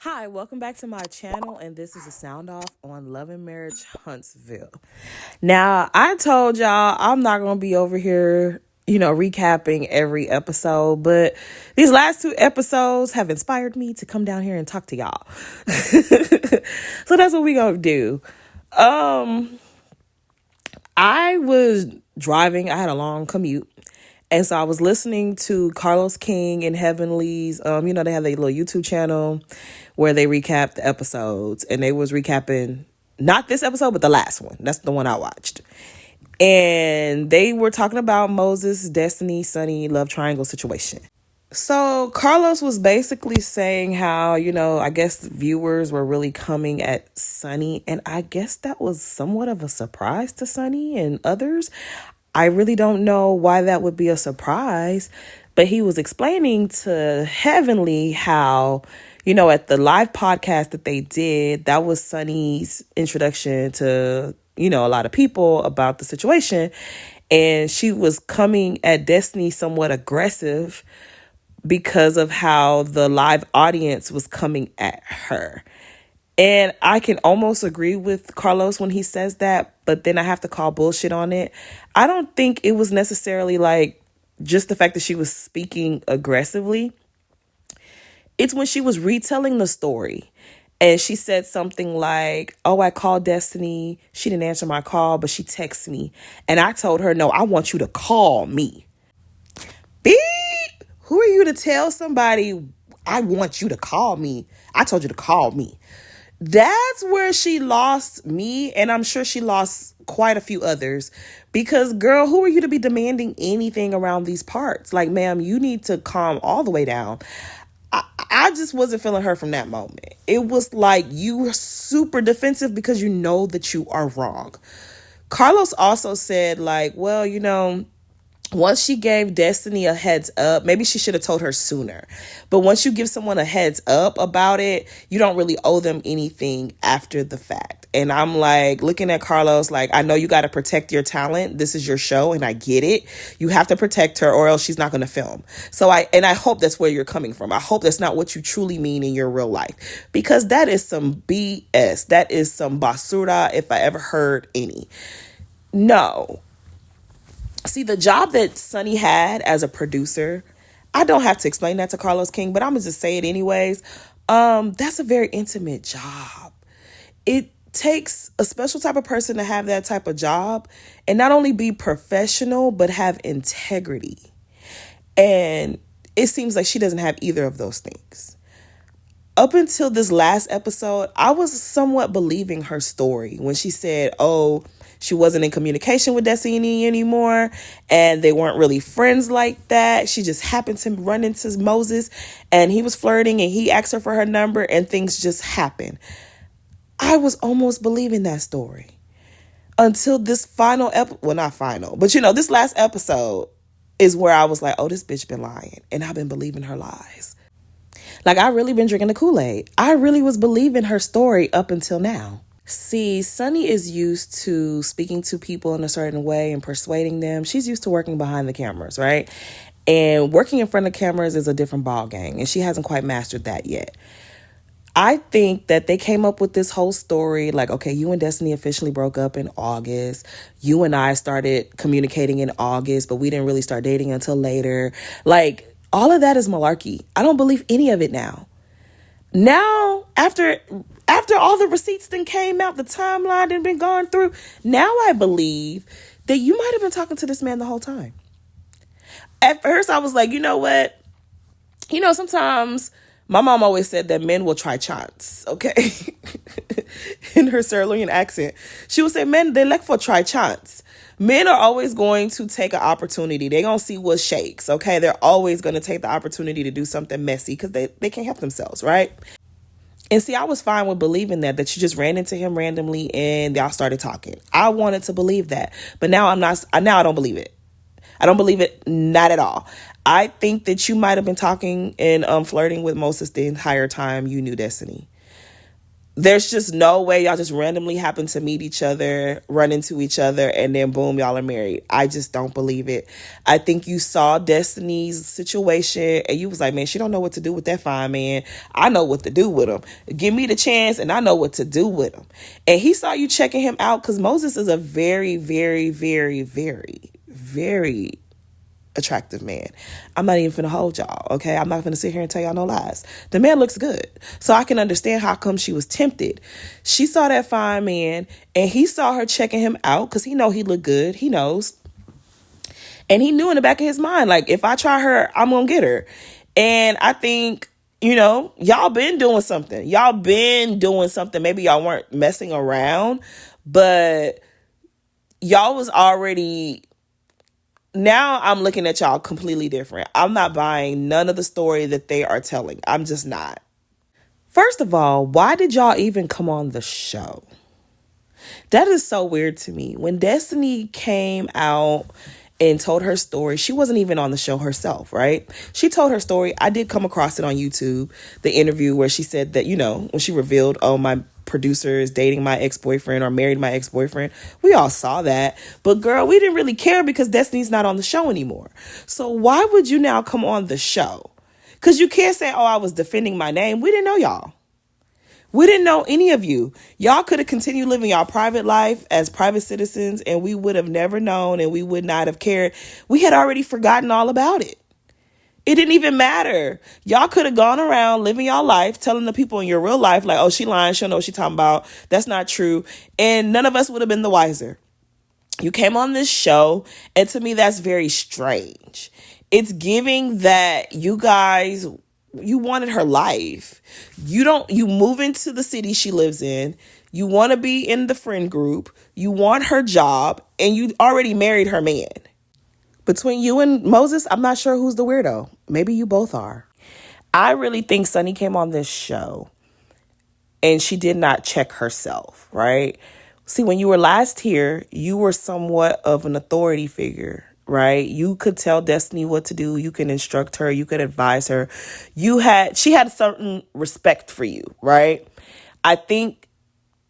Hi, welcome back to my channel, and this is a sound off on Love and Marriage Huntsville. Now, I told y'all I'm not going to be over here, recapping every episode, but these last two episodes have inspired me to come down here and talk to y'all. So that's what we going to do. I was driving, I had a long commute. And so I was listening to Carlos King and Heavenly's, they have their little YouTube channel where they recap the episodes. And they was recapping, not this episode, but the last one. That's the one I watched. And they were talking about Moses, Destiny, Sunny, love triangle situation. So Carlos was basically saying how, I guess viewers were really coming at Sunny. And I guess that was somewhat of a surprise to Sunny and others. I really don't know why that would be a surprise, but he was explaining to Heavenly how, at the live podcast that they did, that was Sunny's introduction to, a lot of people about the situation. And she was coming at Destiny somewhat aggressive because of how the live audience was coming at her. And I can almost agree with Carlos when he says that, but then I have to call bullshit on it. I don't think it was necessarily like just the fact that she was speaking aggressively. It's when she was retelling the story and she said something like, oh, I called Destiny. She didn't answer my call, but she texted me. And I told her, no, I want you to call me. Beep. Who are you to tell somebody, I want you to call me? I told you to call me. That's where she lost me, and I'm sure she lost quite a few others. Because, girl, who are you to be demanding anything around these parts? Like, ma'am, you need to calm all the way down. I just wasn't feeling her from that moment. It was like you were super defensive because you know that you are wrong. Carlos also said, like, well, once she gave Destiny a heads up, maybe she should have told her sooner. But once you give someone a heads up about it, you don't really owe them anything after the fact. And I'm like looking at Carlos like, I know you got to protect your talent. This is your show and I get it. You have to protect her or else she's not going to film. So I hope that's where you're coming from. I hope that's not what you truly mean in your real life, because that is some BS. That is some basura if I ever heard any. No. See, the job that Sunny had as a producer, I don't have to explain that to Carlos King, but I'm going to just say it anyways. That's a very intimate job. It takes a special type of person to have that type of job and not only be professional, but have integrity. And it seems like she doesn't have either of those things. Up until this last episode, I was somewhat believing her story when she said, oh, she wasn't in communication with Destiny anymore and they weren't really friends like that. She just happened to run into Moses and he was flirting and he asked her for her number and things just happened. I was almost believing that story until this final well, not final, but this last episode is where I was like, oh, this bitch been lying and I've been believing her lies. Like, I really been drinking the Kool-Aid. I really was believing her story up until now. See, Sunny is used to speaking to people in a certain way and persuading them. She's used to working behind the cameras, right? And working in front of cameras is a different ball game, and she hasn't quite mastered that yet. I think that they came up with this whole story like, okay, you and Destiny officially broke up in August. You and I started communicating in August, but we didn't really start dating until later. Like, all of that is malarkey. I don't believe any of it now. Now, after all the receipts then came out, the timeline then been gone through, now I believe that you might have been talking to this man the whole time. At first, I was like, you know what? Sometimes my mom always said that men will try chance, okay? In her Sierra accent. She would say, men, they like for try chance. Men are always going to take an opportunity. They're going to see what shakes, okay? They're always going to take the opportunity to do something messy because they can't help themselves, right? And see, I was fine with believing that you just ran into him randomly and y'all started talking. I wanted to believe that. But now I don't believe it. I don't believe it, not at all. I think that you might have been talking and flirting with Moses the entire time you knew Destiny. There's just no way y'all just randomly happen to meet each other, run into each other, and then boom, y'all are married. I just don't believe it. I think you saw Destiny's situation and you was like, man, she don't know what to do with that fine man. I know what to do with him. Give me the chance and I know what to do with him. And he saw you checking him out because Moses is a very, very, very, very, very attractive man. I'm not even finna hold y'all, okay? I'm not finna sit here and tell y'all no lies. The man looks good. So I can understand how come she was tempted. She saw that fine man and he saw her checking him out because he know he looked good. He knows. And he knew in the back of his mind, like, if I try her, I'm gonna get her. And I think, y'all been doing something. Maybe y'all weren't messing around, but y'all was already. Now I'm looking at y'all completely different. I'm not buying none of the story that they are telling. I'm just not. First of all, why did y'all even come on the show? That is so weird to me. When Destiny came out and told her story, she wasn't even on the show herself, right? She told her story. I did come across it on YouTube, the interview where she said that, when she revealed, oh, my producer is dating my ex-boyfriend or married my ex-boyfriend. We all saw that. But girl, we didn't really care because Destiny's not on the show anymore. So why would you now come on the show? Because you can't say, oh, I was defending my name. We didn't know y'all. We didn't know any of you. Y'all could have continued living y'all private life as private citizens and we would have never known and we would not have cared. We had already forgotten all about it. It didn't even matter. Y'all could have gone around living y'all life, telling the people in your real life, like, oh, she lying. She don't know what she talking about. That's not true. And none of us would have been the wiser. You came on this show, and to me, that's very strange. It's giving that you guys, you wanted her life. You move into the city she lives in. You want to be in the friend group. You want her job, and you already married her man. Between you and Moses, I'm not sure who's the weirdo. Maybe you both are. I really think Sunny came on this show and she did not check herself, right? See, when you were last here, you were somewhat of an authority figure, right? You could tell Destiny what to do. You can instruct her. You could advise her. She had a certain respect for you, right? I think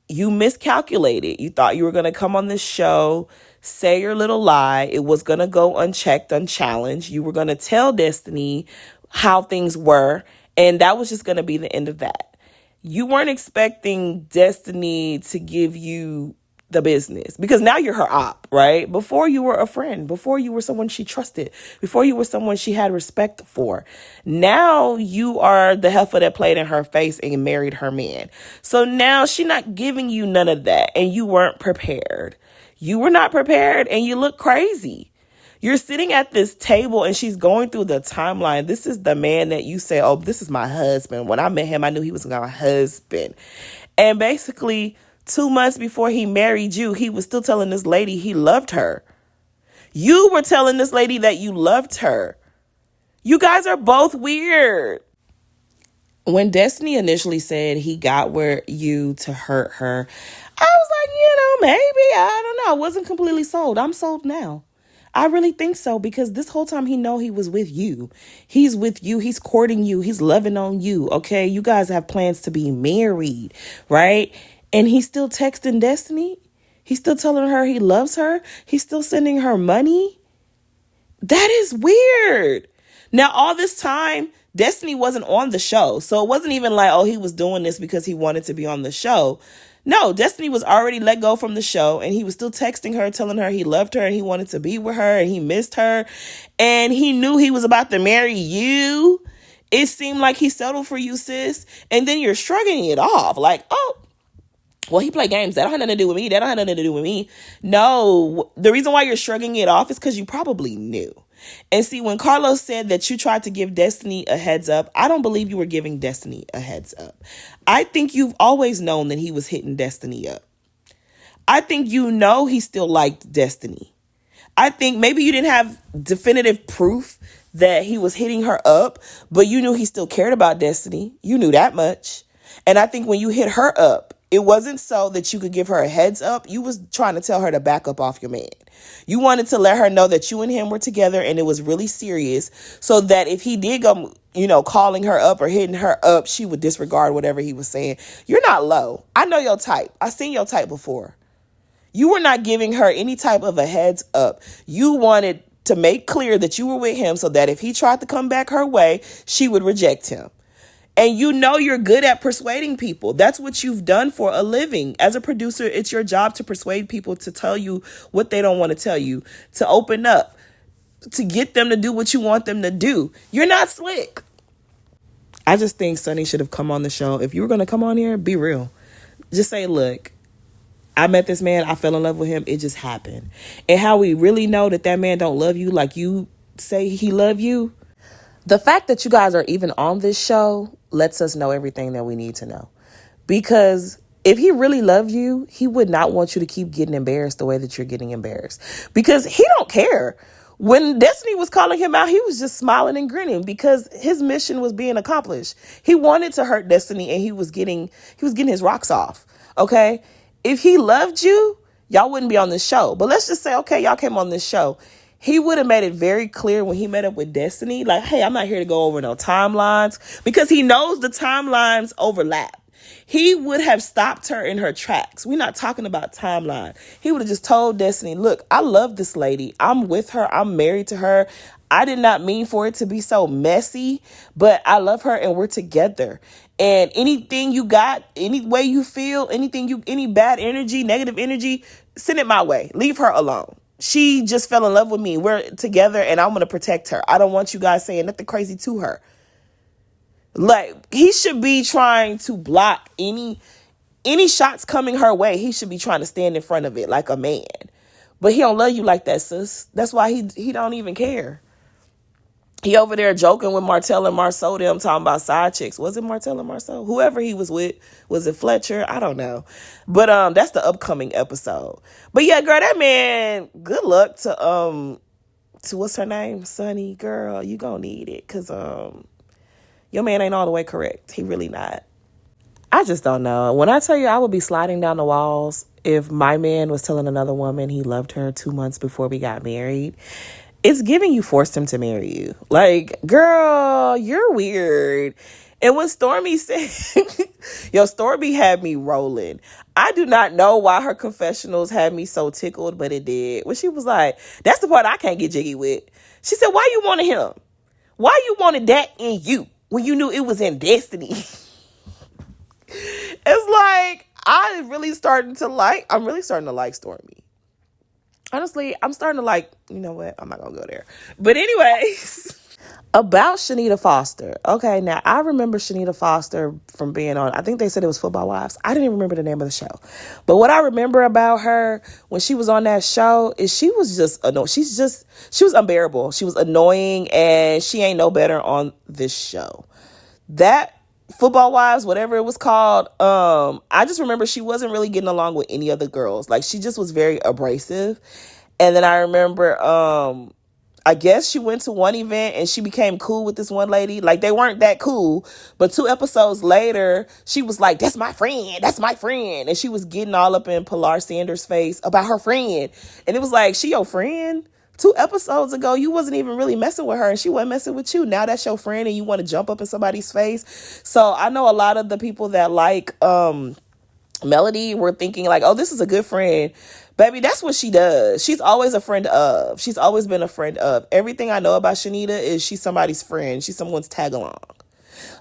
you miscalculated. You thought you were going to come on this show, say your little lie. It was going to go unchecked, unchallenged. You were going to tell Destiny how things were, and that was just going to be the end of that. You weren't expecting Destiny to give you the business because now you're her op, right? Before you were a friend, before you were someone she trusted, before you were someone she had respect for. Now you are the heifer that played in her face and married her man. So now she's not giving you none of that and you weren't prepared. You were not prepared and you look crazy. You're sitting at this table and she's going through the timeline. This is the man that you say, oh, this is my husband. When I met him, I knew he was my husband. And basically 2 months before he married you, he was still telling this lady he loved her. You were telling this lady that you loved her. You guys are both weird. When Destiny initially said he got where you to hurt her, I was like, maybe, I don't know. I wasn't completely sold. I'm sold now. I really think so because this whole time he know he was with you. He's with you. He's courting you. He's loving on you. Okay. You guys have plans to be married, right? And he's still texting Destiny. He's still telling her he loves her. He's still sending her money. That is weird. Now, all this time, Destiny wasn't on the show. So it wasn't even like, oh, he was doing this because he wanted to be on the show. No, Destiny was already let go from the show and he was still texting her, telling her he loved her and he wanted to be with her and he missed her. And he knew he was about to marry you. It seemed like he settled for you, sis. And then you're shrugging it off like, oh, well, he played games. That don't have nothing to do with me. That don't have nothing to do with me. No, the reason why you're shrugging it off is because you probably knew. And see, when Carlos said that you tried to give Destiny a heads up, I don't believe you were giving Destiny a heads up. I think you've always known that he was hitting Destiny up. I think he still liked Destiny. I think maybe you didn't have definitive proof that he was hitting her up, but you knew he still cared about Destiny. You knew that much. And I think when you hit her up, it wasn't so that you could give her a heads up. You was trying to tell her to back up off your man. You wanted to let her know that you and him were together and it was really serious, so that if he did go, calling her up or hitting her up, she would disregard whatever he was saying. You're not low. I know your type. I've seen your type before. You were not giving her any type of a heads up. You wanted to make clear that you were with him so that if he tried to come back her way, she would reject him. And you're good at persuading people. That's what you've done for a living. As a producer, it's your job to persuade people to tell you what they don't want to tell you, to open up, to get them to do what you want them to do. You're not slick. I just think Sonny should have come on the show. If you were going to come on here, be real. Just say, look, I met this man. I fell in love with him. It just happened. And how we really know that man don't love you like you say he love you. The fact that you guys are even on this show lets us know everything that we need to know. Because if he really loved you, he would not want you to keep getting embarrassed the way that you're getting embarrassed. Because he don't care. When Destiny was calling him out, he was just smiling and grinning because his mission was being accomplished. He wanted to hurt Destiny and he was getting his rocks off. Okay? If he loved you, y'all wouldn't be on this show. But let's just say, okay, y'all came on this show. He would have made it very clear when he met up with Destiny, like, hey, I'm not here to go over no timelines, because he knows the timelines overlap. He would have stopped her in her tracks. We're not talking about timeline. He would have just told Destiny, look, I love this lady. I'm with her. I'm married to her. I did not mean for it to be so messy, but I love her and we're together. And anything you got, any way you feel, any bad energy, negative energy, send it my way. Leave her alone. She just fell in love with me. We're together and I'm going to protect her. I don't want you guys saying nothing crazy to her. Like, he should be trying to block any shots coming her way. He should be trying to stand in front of it like a man. But he don't love you like that, sis. That's why he don't even care. He over there joking with Martell and Marceau, them talking about side chicks. Was it Martell and Marceau? Whoever he was with. Was it Fletcher? I don't know. But that's the upcoming episode. But yeah, girl, that man, good luck to what's her name? Sunny, girl, you gonna need it. Cause your man ain't all the way correct. He really not. I just don't know. When I tell you I would be sliding down the walls if my man was telling another woman he loved her 2 months before we got married. It's giving you forced him to marry you. Like, girl, you're weird. And when Stormy said, Stormy had me rolling. I do not know why her confessionals had me so tickled, but it did. When she was like, that's the part I can't get jiggy with. She said, why you wanted him? Why you wanted that in you when you knew it was in Destiny? It's like, I'm really starting to like Stormy. Honestly, I'm starting to like, you know what? I'm not going to go there. But anyways, about Shanita Foster. Okay, now I remember Shanita Foster from being on, I think they said it was Football Wives. I didn't even remember the name of the show. But what I remember about her when she was on that show is she was just annoying. She was unbearable. She was annoying and she ain't no better on this show. That Football Wives, whatever it was called, I just remember she wasn't really getting along with any of the girls. Like, she just was very abrasive. And then I remember, I guess she went to one event and she became cool with this one lady. Like, they weren't that cool. But 2 episodes later, she was like, that's my friend. That's my friend. And she was getting all up in Pilar Sanders' face about her friend. And it was like, she your friend? 2 episodes ago, you wasn't even really messing with her and she wasn't messing with you. Now that's your friend and you want to jump up in somebody's face. So I know a lot of the people that like Melody were thinking like, oh, this is a good friend. Baby, that's what she does. She's always a friend of. She's always been a friend of. Everything I know about Shanita is she's somebody's friend. She's someone's tag along.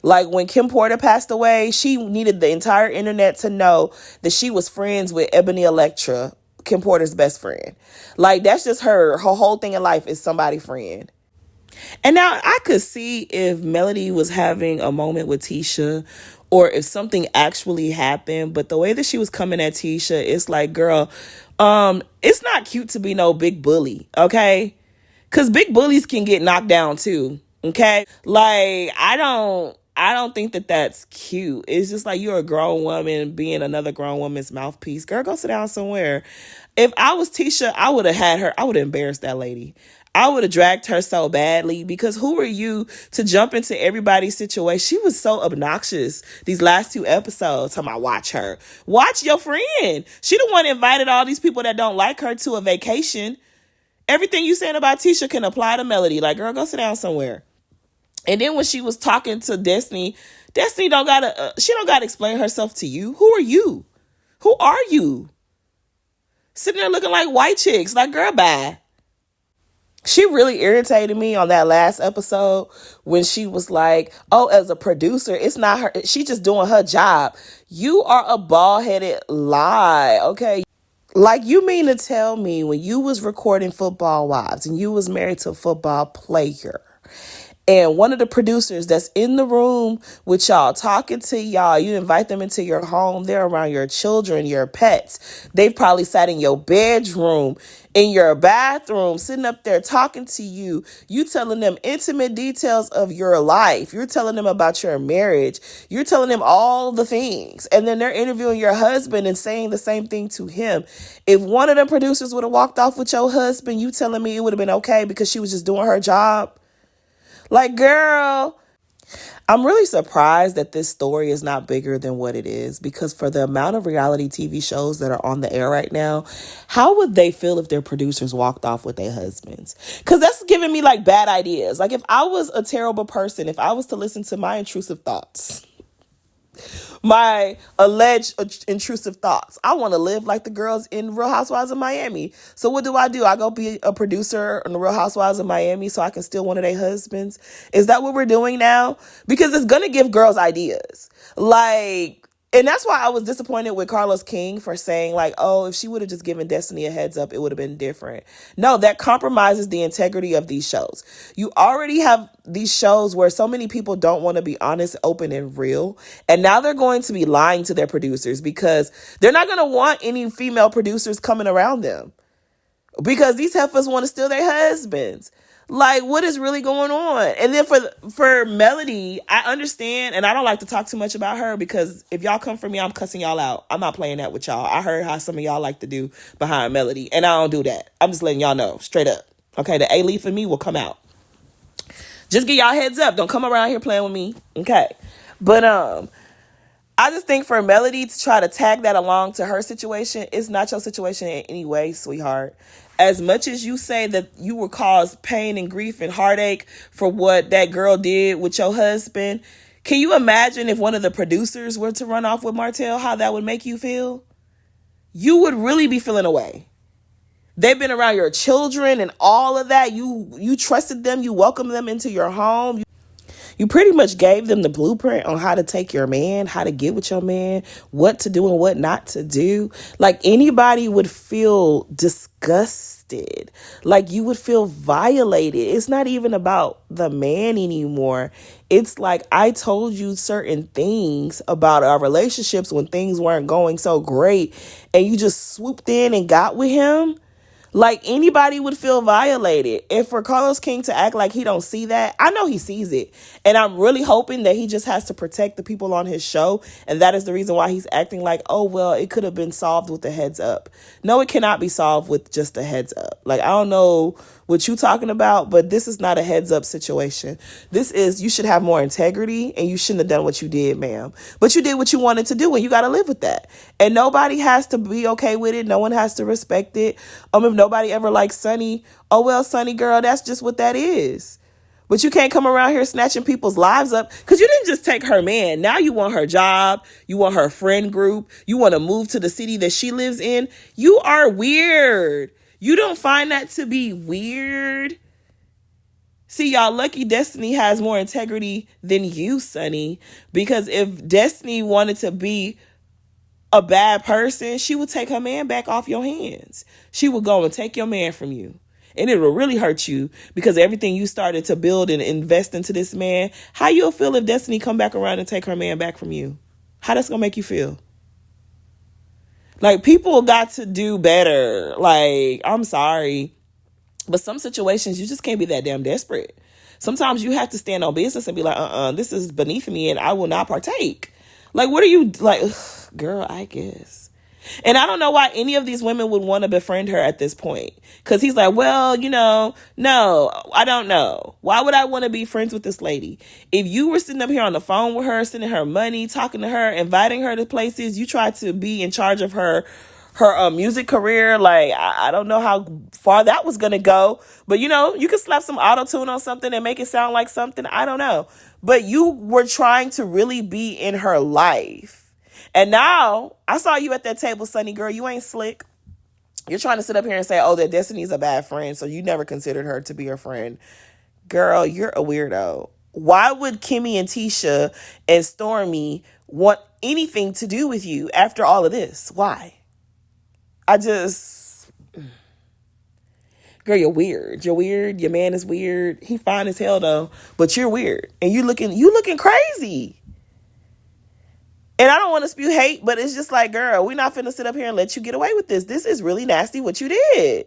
Like when Kim Porter passed away, she needed the entire internet to know that she was friends with Ebony Electra, Kim Porter's best friend. Like, that's just her whole thing in life is somebody's friend. And now I could see if Melody was having a moment with Tisha or if something actually happened, but the way that she was coming at Tisha, it's like, girl, it's not cute to be no big bully, okay? Because big bullies can get knocked down too, okay? Like, I don't think that that's cute. It's just like you're a grown woman being another grown woman's mouthpiece. Girl, go sit down somewhere. If I was Tisha, I would have embarrassed that lady. I would have dragged her so badly because who are you to jump into everybody's situation? She was so obnoxious these last 2 episodes. Talking about watch her. Watch your friend. She the one invited all these people that don't like her to a vacation. Everything you saying about Tisha can apply to Melody. Like, girl, go sit down somewhere. And then when she was talking to Destiny, Destiny don't gotta, she don't gotta explain herself to you. Who are you? Who are you? Sitting there looking like white chicks. Like, girl, bye. She really irritated me on that last episode when she was like, oh, as a producer, it's not her. She just doing her job. You are a bald-headed lie, okay? Like, you mean to tell me when you was recording Football Wives and you was married to a football player, and one of the producers that's in the room with y'all, talking to y'all, you invite them into your home, they're around your children, your pets. They've probably sat in your bedroom, in your bathroom, sitting up there talking to you. You telling them intimate details of your life. You're telling them about your marriage. You're telling them all the things. And then they're interviewing your husband and saying the same thing to him. If one of the producers would have walked off with your husband, you telling me it would have been okay because she was just doing her job? Like, girl, I'm really surprised that this story is not bigger than what it is, because for the amount of reality TV shows that are on the air right now, how would they feel if their producers walked off with their husbands? Because that's giving me like bad ideas. Like, if I was a terrible person, if I was to listen to my intrusive thoughts, my alleged intrusive thoughts, I want to live like the girls in Real Housewives of Miami. So what do? I go be a producer on the Real Housewives of Miami so I can steal one of their husbands? Is that what we're doing now? Because it's going to give girls ideas. Like, and that's why I was disappointed with Carlos King for saying like, oh, if she would have just given Destiny a heads up, it would have been different. No, that compromises the integrity of these shows. You already have these shows where so many people don't want to be honest, open, and real. And now they're going to be lying to their producers because they're not going to want any female producers coming around them because these heifers want to steal their husbands. Like, what is really going on? And then for Melody, I understand, and I don't like to talk too much about her because if y'all come for me, I'm cussing y'all out. I'm not playing that with y'all. I heard how some of y'all like to do behind Melody, and I don't do that. I'm just letting y'all know, straight up. Okay, the A-Leaf in me will come out. Just get y'all heads up. Don't come around here playing with me. Okay. But I just think for Melody to try to tag that along to her situation, it's not your situation in any way, sweetheart. As much as you say that you will cause pain and grief and heartache for what that girl did with your husband, can you imagine if one of the producers were to run off with Martell, how that would make you feel? You would really be feeling away. They've been around your children and all of that. You trusted them. You welcomed them into your home. You pretty much gave them the blueprint on how to take your man, how to get with your man, what to do and what not to do. Like, anybody would feel disgusted. Like, you would feel violated. It's not even about the man anymore. It's like, I told you certain things about our relationships when things weren't going so great, and you just swooped in and got with him. Like, anybody would feel violated. And for Carlos King to act like he don't see that, I know he sees it. And I'm really hoping that he just has to protect the people on his show. And that is the reason why he's acting like, oh, well, it could have been solved with a heads up. No, it cannot be solved with just a heads up. Like, I don't know what you talking about, but this is not a heads up situation. This is, you should have more integrity, and you shouldn't have done what you did, ma'am. But you did what you wanted to do, and you got to live with that. And nobody has to be okay with it. No one has to respect it. If nobody ever likes Sunny, oh, well, Sunny girl, that's just what that is. But you can't come around here snatching people's lives up because you didn't just take her man. Now you want her job. You want her friend group. You want to move to the city that she lives in. You are weird. You don't find that to be weird? See, y'all, lucky Destiny has more integrity than you, Sunny. Because if Destiny wanted to be a bad person, she would take her man back off your hands. She would go and take your man from you. And it will really hurt you because everything you started to build and invest into this man, how you'll feel if Destiny come back around and take her man back from you? How that's going to make you feel? Like, people got to do better. Like, I'm sorry. But some situations, you just can't be that damn desperate. Sometimes you have to stand on business and be like, this is beneath me and I will not partake. Like, what are you, like, ugh, girl, I guess. And I don't know why any of these women would want to befriend her at this point. Because he's like, well, no, I don't know. Why would I want to be friends with this lady? If you were sitting up here on the phone with her, sending her money, talking to her, inviting her to places, you tried to be in charge of her her music career. Like, I don't know how far that was gonna go, but you could slap some auto tune on something and make it sound like something. I don't know, but you were trying to really be in her life, and now I saw you at that table, Sunny girl. You ain't slick. You're trying to sit up here and say, "Oh, that Destiny's a bad friend," so you never considered her to be your friend. Girl, you're a weirdo. Why would Kimmy and Tisha and Stormy want anything to do with you after all of this? Why? I just, girl, you're weird. You're weird. Your man is weird. He fine as hell though, but you're weird, and you looking crazy. And I don't want to spew hate, but it's just like, girl, we're not finna sit up here and let you get away with this. This is really nasty what you did.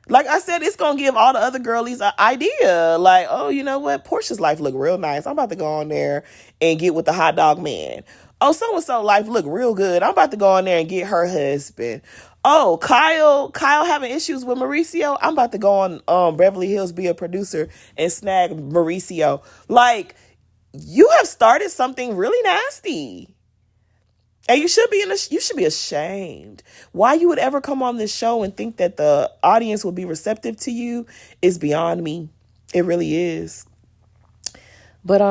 Like I said, it's going to give all the other girlies an idea. Like, oh, you know what? Portia's life look real nice. I'm about to go on there and get with the hot dog man. Oh, so-and-so life look real good. I'm about to go on there and get her husband. Oh, Kyle having issues with Mauricio. I'm about to go on Beverly Hills, be a producer, and snag Mauricio. Like, you have started something really nasty. And you should be ashamed. Why you would ever come on this show and think that the audience will be receptive to you is beyond me. It really is. But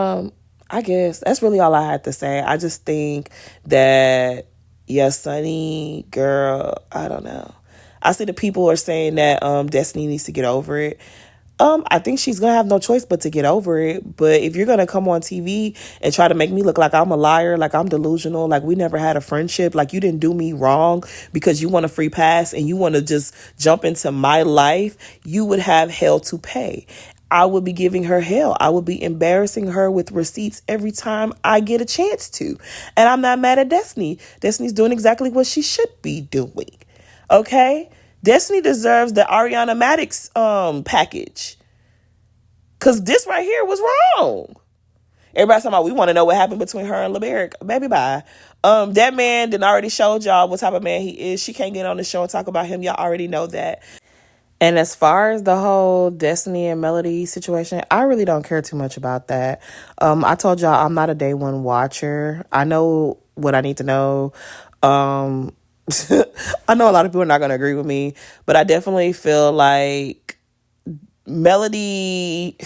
I guess that's really all I had to say. I just think that, yeah, Sunny girl, I don't know. I see the people are saying that Destiny needs to get over it. I think she's gonna have no choice but to get over it. But if you're gonna come on TV and try to make me look like I'm a liar, like I'm delusional, like we never had a friendship, like you didn't do me wrong because you want a free pass and you want to just jump into my life, you would have hell to pay. I would be giving her hell. I would be embarrassing her with receipts every time I get a chance to. And I'm not mad at Destiny. Destiny's doing exactly what she should be doing. Okay? Destiny deserves the Ariana Madix package. Because this right here was wrong. Everybody's talking about, we want to know what happened between her and LeBerick. Baby, bye. That man did already showed y'all what type of man he is. She can't get on the show and talk about him. Y'all already know that. And as far as the whole Destiny and Melody situation, I really don't care too much about that. I told y'all I'm not a day one watcher. I know what I need to know. I know a lot of people are not going to agree with me, but I definitely feel like Melody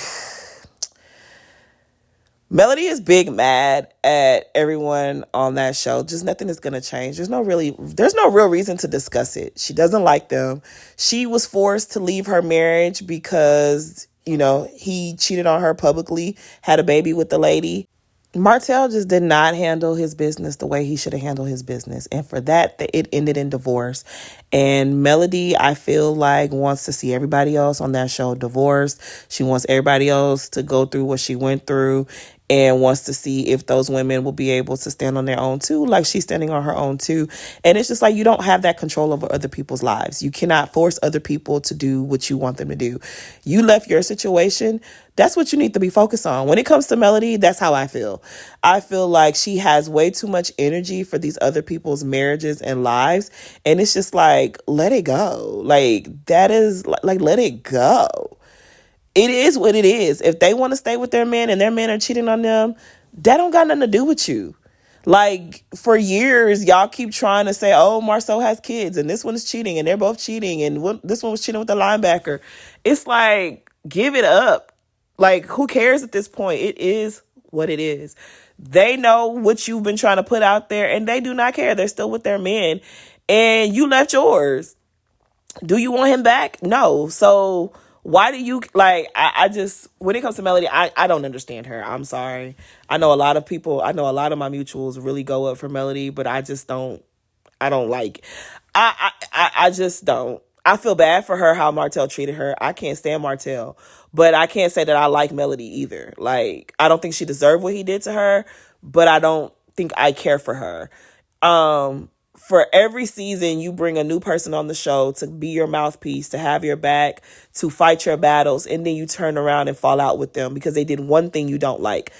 is big mad at everyone on that show. Just nothing is going to change. There's no real reason to discuss it. She doesn't like them. She was forced to leave her marriage because, he cheated on her publicly, had a baby with the lady. Martell just did not handle his business the way he should have handled his business. And for that, it ended in divorce. And Melody, I feel like, wants to see everybody else on that show divorced. She wants everybody else to go through what she went through and wants to see if those women will be able to stand on their own too, like she's standing on her own too. And it's just like, you don't have that control over other people's lives. You cannot force other people to do what you want them to do. You left your situation. That's what you need to be focused on. When it comes to Melody, that's how I feel. I feel like she has way too much energy for these other people's marriages and lives. And it's just like, let it go. Like, that is like, let it go. It is what it is. If they want to stay with their men and their men are cheating on them, that don't got nothing to do with you. Like, for years, y'all keep trying to say, oh, Marceau has kids and this one is cheating and they're both cheating and this one was cheating with the linebacker. It's like, give it up. Like, who cares at this point? It is what it is. They know what you've been trying to put out there and they do not care. They're still with their men and you left yours. Do you want him back? No. So why do you, like, I just, when it comes to Melody, I don't understand her. I'm sorry. I know a lot of my mutuals really go up for Melody, but I just don't, I don't like, I just don't. I feel bad for her, how Martell treated her. I can't stand Martell, but I can't say that I like Melody either. Like, I don't think she deserved what he did to her, but I don't think I care for her. For every season, you bring a new person on the show to be your mouthpiece, to have your back, to fight your battles, and then you turn around and fall out with them because they did one thing you don't like.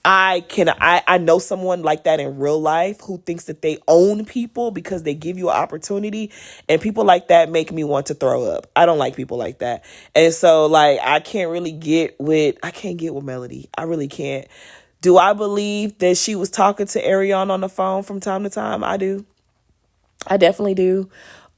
I know someone like that in real life who thinks that they own people because they give you an opportunity, and people like that make me want to throw up. I don't like people like that. And so, like, I can't get with Melody. I really can't. Do I believe that she was talking to Ariana on the phone from time to time? I do. I definitely do.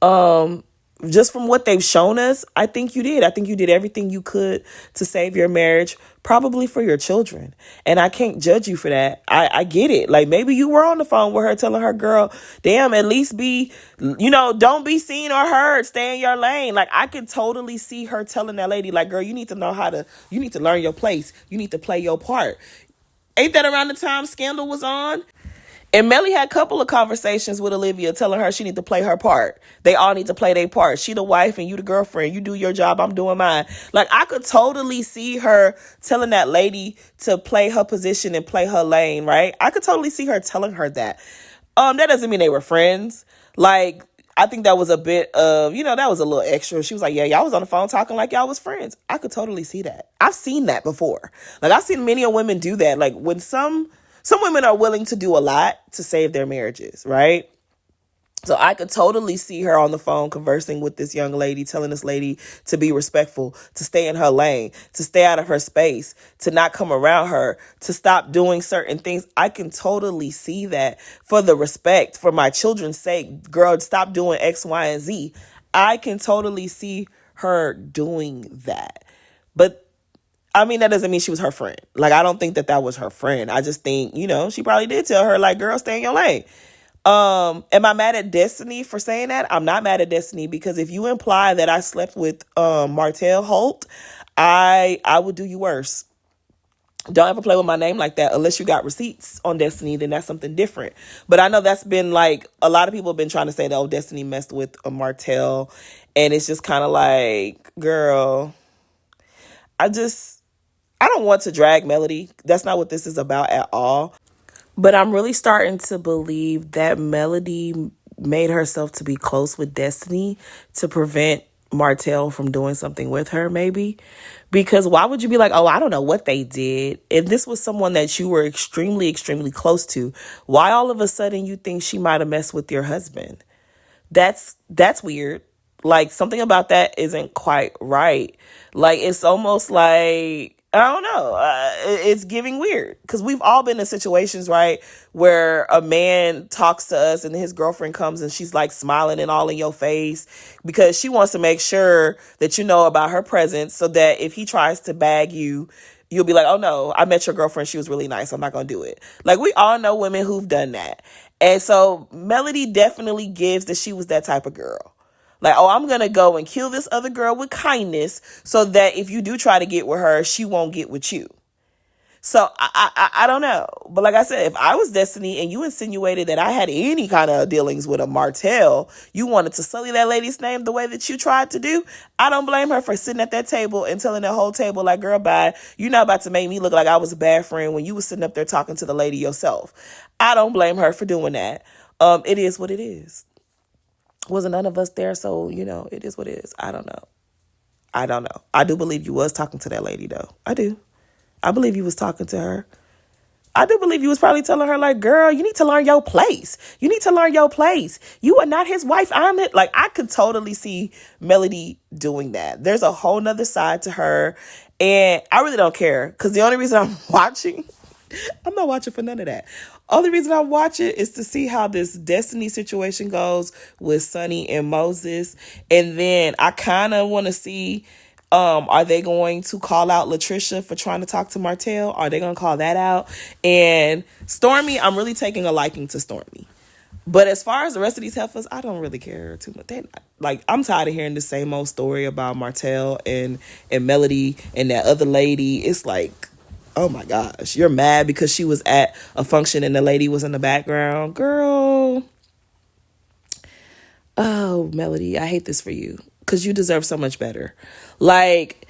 Um, just from what they've shown us, I think you did. I think you did everything you could to save your marriage, probably for your children. And I can't judge you for that. I get it. Like, maybe you were on the phone with her telling her, girl, damn, at least be, don't be seen or heard. Stay in your lane. Like, I could totally see her telling that lady, like, girl, you need to learn your place. You need to play your part. Ain't that around the time Scandal was on? And Melly had a couple of conversations with Olivia telling her she need to play her part. They all need to play their part. She the wife and you the girlfriend. You do your job, I'm doing mine. Like, I could totally see her telling that lady to play her position and play her lane, right? I could totally see her telling her that. That doesn't mean they were friends. Like, I think that was a bit of, that was a little extra. She was like, yeah, y'all was on the phone talking like y'all was friends. I could totally see that. I've seen that before. Like, I've seen many women do that. Like, when some women are willing to do a lot to save their marriages, right? So I could totally see her on the phone conversing with this young lady, telling this lady to be respectful, to stay in her lane, to stay out of her space, to not come around her, to stop doing certain things. I can totally see that for the respect, for my children's sake. Girl, stop doing X, Y, and Z. I can totally see her doing that. But I mean, that doesn't mean she was her friend. Like, I don't think that was her friend. I just think, she probably did tell her, like, girl, stay in your lane. Am I mad at Destiny for saying that? I'm not mad at Destiny, because if you imply that I slept with Martell Holt, I would do you worse. Don't ever play with my name like that unless you got receipts on Destiny, then that's something different. But I know that's been like, a lot of people have been trying to say that, oh, Destiny messed with a Martell. And it's just kind of like, girl, I don't want to drag Melody. That's not what this is about at all. But I'm really starting to believe that Melody made herself to be close with Destiny to prevent Martell from doing something with her, maybe. Because why would you be like, oh, I don't know what they did? If this was someone that you were extremely, extremely close to, why all of a sudden you think she might have messed with your husband? That's weird. Like, something about that isn't quite right. Like, it's almost like, I don't know. It's giving weird, because we've all been in situations, right, where a man talks to us and his girlfriend comes and she's like smiling and all in your face because she wants to make sure that you know about her presence, so that if he tries to bag you, you'll be like, oh no, I met your girlfriend. She was really nice. I'm not going to do it. Like, we all know women who've done that. And so Melody definitely gives that she was that type of girl. Like, oh, I'm going to go and kill this other girl with kindness so that if you do try to get with her, she won't get with you. So I don't know. But like I said, if I was Destiny and you insinuated that I had any kind of dealings with a Martell, you wanted to sully that lady's name the way that you tried to do, I don't blame her for sitting at that table and telling that whole table, like, girl, bye. You're not about to make me look like I was a bad friend when you was sitting up there talking to the lady yourself. I don't blame her for doing that. It is what it is. Wasn't none of us there, so, it is what it is. I don't know. I do believe you was talking to that lady, though. I do. I believe you was talking to her. I do believe you was probably telling her, like, girl, you need to learn your place. You need to learn your place. You are not his wife. I'm it. Like, I could totally see Melody doing that. There's a whole nother side to her. And I really don't care, because the only reason I'm watching, I'm not watching for none of that. Only reason I watch it is to see how this Destiny situation goes with Sonny and Moses. And then I kind of want to see, are they going to call out Latricia for trying to talk to Martell? Are they going to call that out? And Stormy, I'm really taking a liking to Stormy. But as far as the rest of these heifers, I don't really care too much. I'm tired of hearing the same old story about Martell and Melody and that other lady. It's like, oh my gosh, you're mad because she was at a function and the lady was in the background. Girl. Oh, Melody, I hate this for you, because you deserve so much better. Like,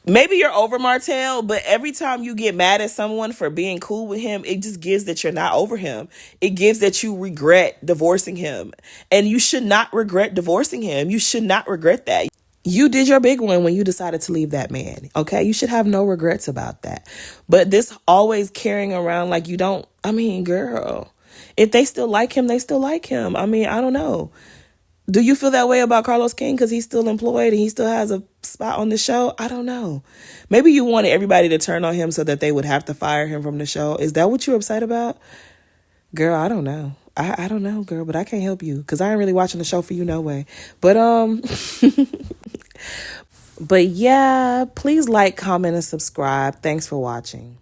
maybe you're over Martell, but every time you get mad at someone for being cool with him, it just gives that you're not over him. It gives that you regret divorcing him. And you should not regret divorcing him. You should not regret that. You did your big one when you decided to leave that man, okay? You should have no regrets about that. But this always carrying around like you don't, girl, if they still like him, they still like him. I don't know. Do you feel that way about Carlos King because he's still employed and he still has a spot on the show? I don't know. Maybe you wanted everybody to turn on him so that they would have to fire him from the show. Is that what you're upset about? Girl, I don't know. I don't know, girl, but I can't help you because I ain't really watching the show for you no way. But but yeah, please like, comment, and subscribe. Thanks for watching.